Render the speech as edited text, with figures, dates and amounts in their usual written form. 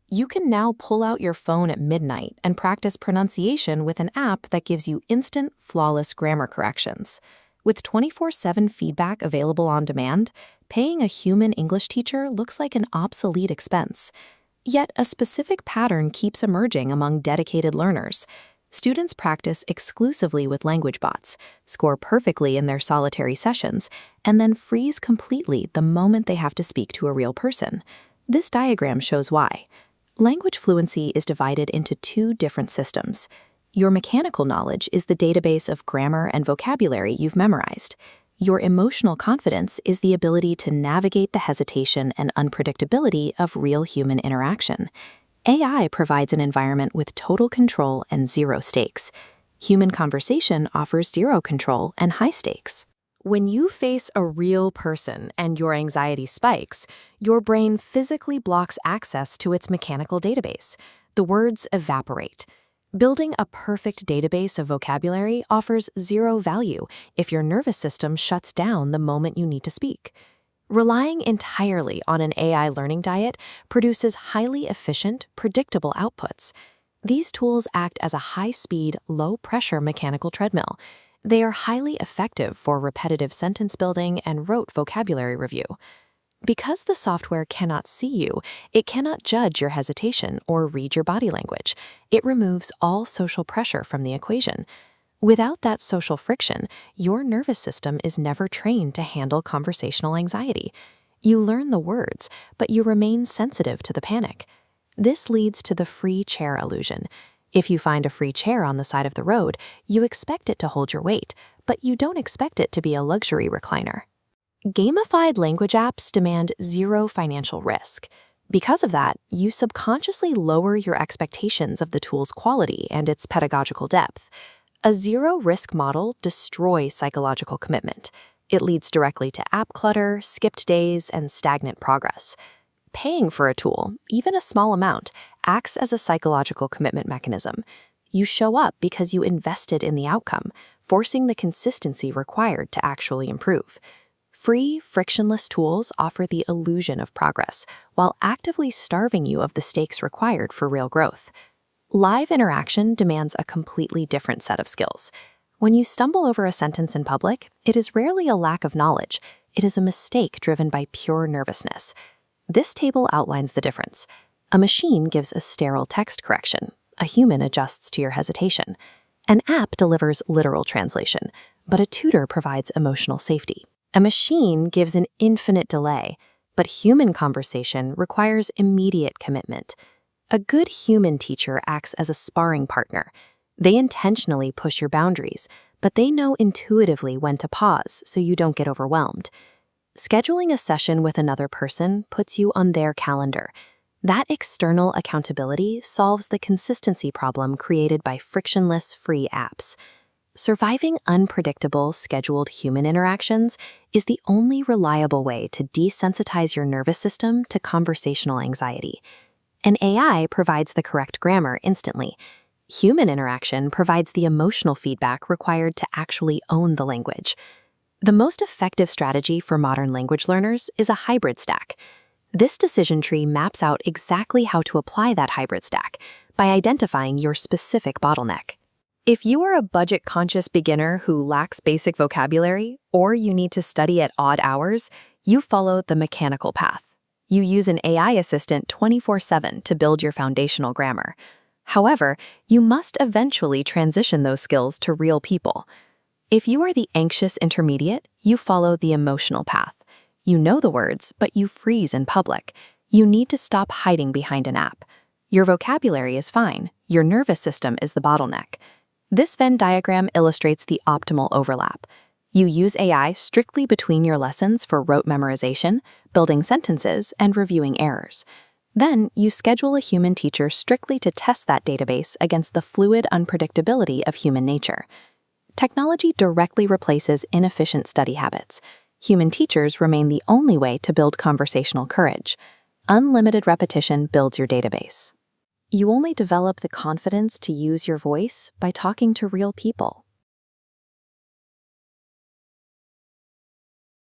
You can now pull out your phone at midnight and practice pronunciation with an app that gives you instant, flawless grammar corrections. With 24/7 feedback available on demand, paying a human English teacher looks like an obsolete expense. Yet a specific pattern keeps emerging among dedicated learners. Students practice exclusively with language bots, score perfectly in their solitary sessions, and then freeze completely the moment they have to speak to a real person. This diagram shows why. Language fluency is divided into two different systems. Your mechanical knowledge is the database of grammar and vocabulary you've memorized. Your emotional confidence is the ability to navigate the hesitation and unpredictability of real human interaction. AI provides an environment with total control and zero stakes. Human conversation offers zero control and high stakes. When you face a real person and your anxiety spikes, your brain physically blocks access to its mechanical database. The words evaporate. Building a perfect database of vocabulary offers zero value if your nervous system shuts down the moment you need to speak. Relying entirely on an AI learning diet produces highly efficient, predictable outputs. These tools act as a high-speed, low-pressure mechanical treadmill. They are highly effective for repetitive sentence building and rote vocabulary review. Because the software cannot see you, it cannot judge your hesitation or read your body language. It removes all social pressure from the equation. Without that social friction, your nervous system is never trained to handle conversational anxiety. You learn the words, but you remain sensitive to the panic. This leads to the free chair illusion. If you find a free chair on the side of the road, you expect it to hold your weight, but you don't expect it to be a luxury recliner. Gamified language apps demand zero financial risk. Because of that, you subconsciously lower your expectations of the tool's quality and its pedagogical depth. A zero-risk model destroys psychological commitment. It leads directly to app clutter, skipped days, and stagnant progress. Paying for a tool, even a small amount, acts as a psychological commitment mechanism. You show up because you invested in the outcome, forcing the consistency required to actually improve. Free, frictionless tools offer the illusion of progress, while actively starving you of the stakes required for real growth. Live interaction demands a completely different set of skills. When you stumble over a sentence in public, it is rarely a lack of knowledge. It is a mistake driven by pure nervousness. This table outlines the difference. A machine gives a sterile text correction. A human adjusts to your hesitation. An app delivers literal translation, but a tutor provides emotional safety. A machine gives an infinite delay, but human conversation requires immediate commitment. A good human teacher acts as a sparring partner. They intentionally push your boundaries, but they know intuitively when to pause so you don't get overwhelmed. Scheduling a session with another person puts you on their calendar. That external accountability solves the consistency problem created by frictionless free apps. Surviving unpredictable, scheduled human interactions is the only reliable way to desensitize your nervous system to conversational anxiety. An AI provides the correct grammar instantly. Human interaction provides the emotional feedback required to actually own the language. The most effective strategy for modern language learners is a hybrid stack. This decision tree maps out exactly how to apply that hybrid stack by identifying your specific bottleneck. If you are a budget-conscious beginner who lacks basic vocabulary, or you need to study at odd hours, you follow the mechanical path. You use an AI assistant 24/7 to build your foundational grammar. However, you must eventually transition those skills to real people. If you are the anxious intermediate, you follow the emotional path. You know the words, but you freeze in public. You need to stop hiding behind an app. Your vocabulary is fine. Your nervous system is the bottleneck. This Venn diagram illustrates the optimal overlap. You use AI strictly between your lessons for rote memorization, building sentences, and reviewing errors. Then, you schedule a human teacher strictly to test that database against the fluid unpredictability of human nature. Technology directly replaces inefficient study habits. Human teachers remain the only way to build conversational courage. Unlimited repetition builds your database. You only develop the confidence to use your voice by talking to real people.